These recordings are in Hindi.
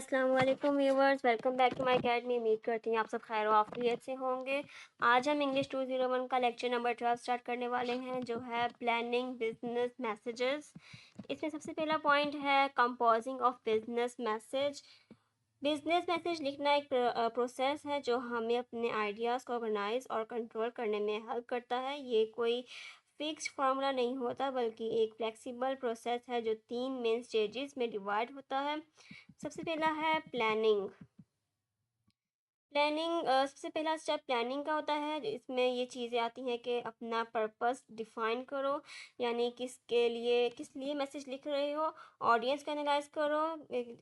अस्सलाम वालेकुम viewers, welcome back to my academy. उम्मीद करती हूँ आप सब खैर वाफियत से होंगे। आज हम इंग्लिश 201 का लेक्चर नंबर 12 स्टार्ट करने वाले हैं, जो है प्लानिंग बिजनेस मैसेजेस। इसमें सबसे पहला पॉइंट है composing of business message. Business message लिखना एक प्रोसेस है जो हमें अपने आइडियाज़ को ऑर्गेनाइज और कंट्रोल करने में हेल्प करता है। ये कोई फिक्स्ड फार्मूला नहीं होता, बल्कि एक फ्लेक्सिबल प्रोसेस है जो 3 मेन स्टेजेस में डिवाइड होता है। सबसे पहला है प्लानिंग। सबसे पहला स्टेप प्लानिंग का होता है। इसमें ये चीज़ें आती हैं कि अपना पर्पस डिफाइन करो, यानी किस लिए मैसेज लिख रहे हो। ऑडियंस का एनालाइज करो,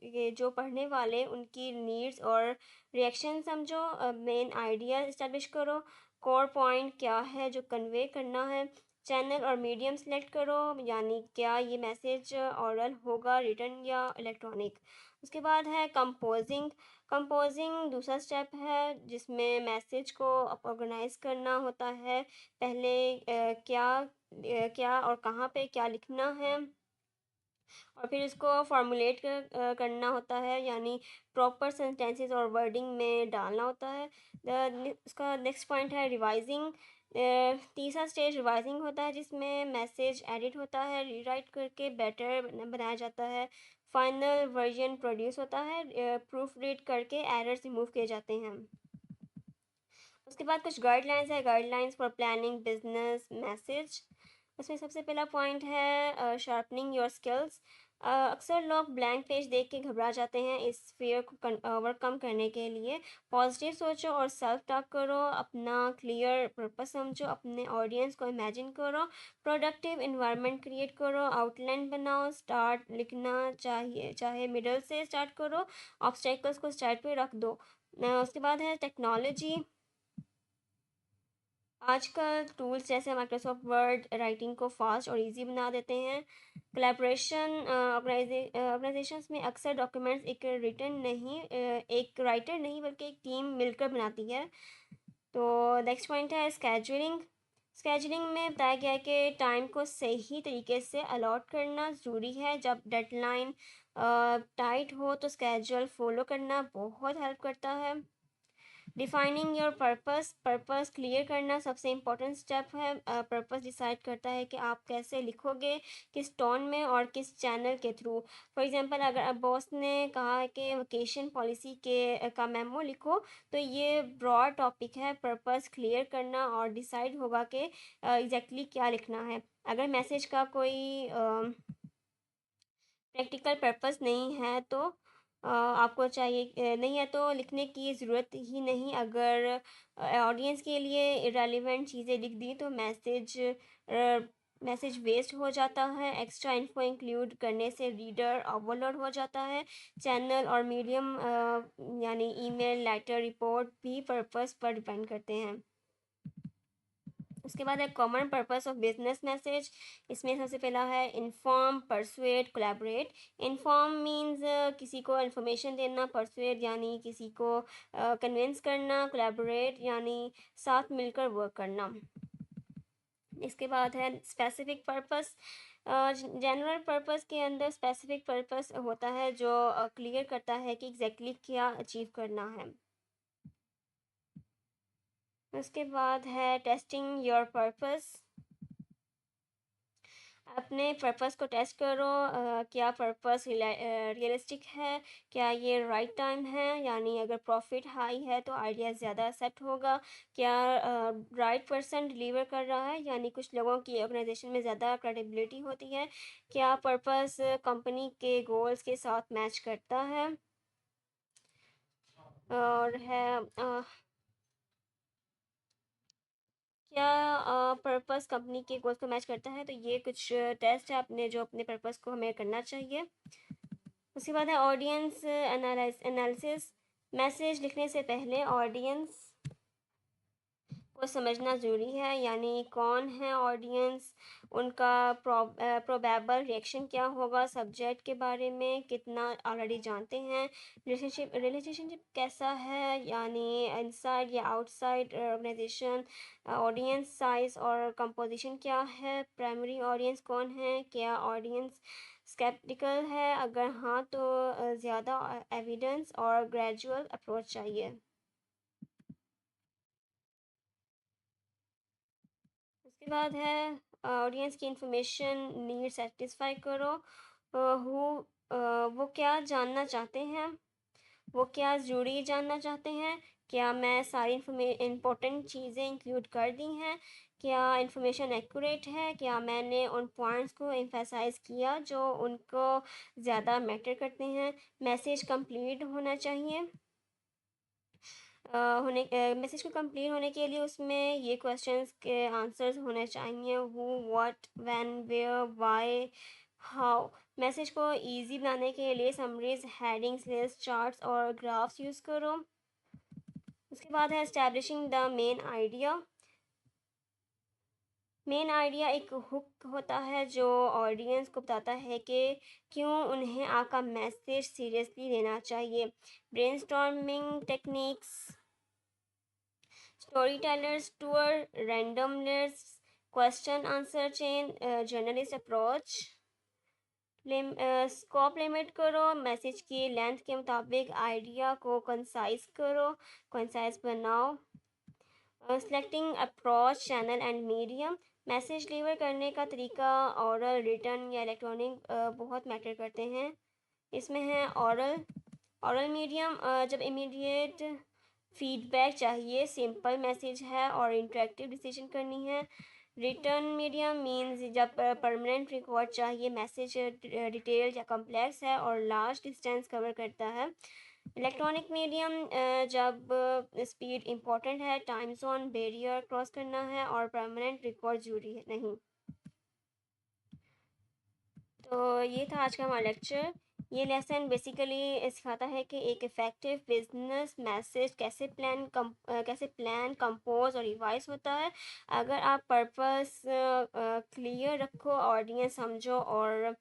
ये जो पढ़ने वाले उनकी नीड्स और रिएक्शन समझो। मेन आइडिया इस्टेब्लिश करो। कोर पॉइंट क्या है जो कन्वे करना है। चैनल और मीडियम सेलेक्ट करो, यानी क्या ये मैसेज ओरल होगा, रिटन या इलेक्ट्रॉनिक। उसके बाद है कंपोजिंग। कंपोजिंग दूसरा स्टेप है, जिसमें मैसेज को ऑर्गेनाइज करना होता है। पहले क्या और कहाँ पे क्या लिखना है, और फिर इसको फॉर्मुलेट करना होता है, यानी प्रॉपर सेंटेंसेस और वर्डिंग में डालना होता है। उसका नेक्स्ट पॉइंट है रिवाइजिंग। तीसरा स्टेज रिवाइजिंग होता है, जिसमें मैसेज एडिट होता है, रीराइट करके बेटर बनाया जाता है। फाइनल वर्जन प्रोड्यूस होता है, प्रूफ रीड करके एरर्स रिमूव किए जाते हैं। उसके बाद कुछ गाइडलाइंस है, guidelines for planning business message. उसमें सबसे पहला पॉइंट है शार्पनिंग योर स्किल्स। अक्सर लोग ब्लैंक पेज देख के घबरा जाते हैं। इस फियर को ओवरकम करने के लिए पॉजिटिव सोचो और सेल्फ टॉक करो। अपना क्लियर पर्पस समझो, अपने ऑडियंस को इमेजिन करो, प्रोडक्टिव इन्वायरमेंट क्रिएट करो, आउटलाइन बनाओ। स्टार्ट लिखना चाहिए, चाहे मिडल से स्टार्ट करो, ऑब्स्टेकल्स को स्टार्ट पे रख दो। उसके बाद है टेक्नोलॉजी। आजकल टूल्स जैसे माइक्रोसॉफ्ट वर्ड राइटिंग को फास्ट और इजी बना देते हैं। कोलैबोरेशन ऑर्गेनाइजेशंस में अक्सर डॉक्यूमेंट्स एक राइटर नहीं बल्कि एक टीम मिलकर बनाती है। तो नेक्स्ट पॉइंट है स्केजुलिंग। स्केजुलिंग में बताया गया है कि टाइम को सही तरीके से अलॉट करना ज़रूरी है। जब डेडलाइन टाइट हो तो स्केजुअल फॉलो करना बहुत हेल्प करता है। Defining your purpose. Purpose clear करना सबसे इम्पोर्टेंट स्टेप है। पर्पस डिसाइड करता है कि आप कैसे लिखोगे, किस टोन में और किस चैनल के थ्रू। फॉर एग्जांपल, अगर अब बॉस ने कहा है कि वेकेशन पॉलिसी का मेमो लिखो, तो ये ब्रॉड टॉपिक है। पर्पस क्लियर करना और डिसाइड होगा कि एग्जैक्टली क्या लिखना है। अगर मैसेज का कोई प्रैक्टिकल पर्पस नहीं है तो आपको चाहिए नहीं है तो लिखने की ज़रूरत ही नहीं। अगर ऑडियंस के लिए इरेलीवेंट चीज़ें लिख दी तो मैसेज वेस्ट हो जाता है। एक्स्ट्रा इन्फो इंक्लूड करने से रीडर ओवरलोड हो जाता है। चैनल और मीडियम यानी ईमेल, लेटर, रिपोर्ट भी पर्पस पर डिपेंड करते हैं। उसके बाद है common purpose of business message. इसमें सबसे पहला है inform, persuade, collaborate. Inform means किसी को इन्फॉर्मेशन देना, परसुएड यानी किसी को कन्विंस करना, कोलैबोरेट यानी साथ मिलकर वर्क करना। इसके बाद है स्पेसिफिक पर्पस। जनरल पर्पस के अंदर स्पेसिफिक पर्पस होता है, जो क्लियर करता है कि एग्जैक्टली क्या अचीव करना है। उसके बाद है टेस्टिंग योर पर्पस। अपने पर्पस को टेस्ट करो। क्या पर्पस रियलिस्टिक है, क्या ये राइट टाइम है, यानी अगर प्रॉफिट हाई है तो आइडिया ज़्यादा एक्सेप्ट होगा। क्या राइट पर्सन डिलीवर कर रहा है, यानी कुछ लोगों की ऑर्गेनाइजेशन में ज़्यादा क्रेडिबिलिटी होती है। क्या पर्पस कंपनी के गोल्स के साथ मैच करता है। और है क्या पर्पस कंपनी के गोल्स को मैच करता है। तो ये कुछ टेस्ट है अपने, जो अपने पर्पस को हमें करना चाहिए। उसके बाद है ऑडियंस एनालिसिस। मैसेज लिखने से पहले ऑडियंस को समझना ज़रूरी है, यानी कौन है ऑडियंस, उनका प्रोबेबल रिएक्शन क्या होगा, सब्जेक्ट के बारे में कितना ऑलरेडी जानते हैं, रिलेशनशिप कैसा है, यानी इनसाइड या आउटसाइड ऑर्गेनाइजेशन, ऑडियंस साइज और कंपोजिशन क्या है, प्राइमरी ऑडियंस कौन है, क्या ऑडियंस स्केप्टिकल है, अगर हाँ तो ज़्यादा एविडेंस और ग्रेजुअल अप्रोच चाहिए। उसके बाद है ऑडियंस की इंफॉर्मेशन नीड सेटिस्फाई करो। हु वो क्या जानना चाहते हैं, वो क्या ज़रूरी जानना चाहते हैं, क्या मैं सारी इम्पोर्टेंट चीज़ें इंक्लूड कर दी हैं, क्या इन्फॉर्मेशन एक्यूरेट है, क्या मैंने उन पॉइंट्स को एम्फेसाइज किया जो उनको ज़्यादा मैटर करते हैं। मैसेज कंप्लीट होना चाहिए। मैसेज को कंप्लीट होने के लिए उसमें ये क्वेश्चंस के आंसर्स होने चाहिए, who, what, when, where, why, how. Message को इजी बनाने के लिए समरीज, हेडिंग्स, लिस्ट, चार्ट्स और ग्राफ्स यूज़ करो। उसके बाद है establishing the main idea. Main idea एक हुक होता है जो ऑडियंस को बताता है कि क्यों उन्हें आपका मैसेज सीरियसली लेना चाहिए। Brainstorming techniques, story tellers tour, randomness, question answer chain, journalist approach. Scope limit करो, मैसेज की लेंथ के मुताबिक आइडिया को कंसाइज करो, कंसाइज बनाओ। Selecting approach, channel and medium. Message deliver करने का तरीका ओरल, रिटन या इलेक्ट्रॉनिक बहुत मैटर करते हैं। इसमें है ओरल। ओरल मीडियम जब इमीडिएट फीडबैक चाहिए, सिंपल मैसेज है और इंटरेक्टिव डिसीजन करनी है। रिटर्न मीडियम मीन्स जब परमानेंट रिकॉर्ड चाहिए, मैसेज डिटेल या कम्प्लेक्स है और लार्ज डिस्टेंस कवर करता है। इलेक्ट्रॉनिक मीडियम जब स्पीड इम्पॉर्टेंट है, टाइम जोन बैरियर क्रॉस करना है और परमानेंट रिकॉर्ड जरूरी है नहीं। तो ये था आज का हमारा लेक्चर। ये लेसन बेसिकली सिखाता है कि एक इफ़ेक्टिव बिजनेस मैसेज कैसे प्लान, कंपोज और रिवाइज होता है। अगर आप पर्पस क्लियर रखो, ऑडियंस समझो और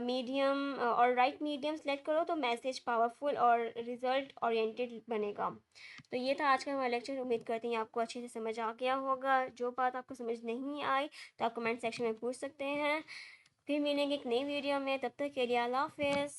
मीडियम और राइट मीडियम सेलेक्ट करो तो मैसेज पावरफुल और रिजल्ट ओरिएंटेड बनेगा। तो ये था आज का हमारा लेक्चर। उम्मीद करती हूँ आपको अच्छे से समझ आ गया होगा। जो बात आपको समझ नहीं आई तो आप कमेंट सेक्शन में पूछ सकते हैं। फिर मिलेंगे एक नई वीडियो में, तब तक के लिए अल्लाह हाफिज़।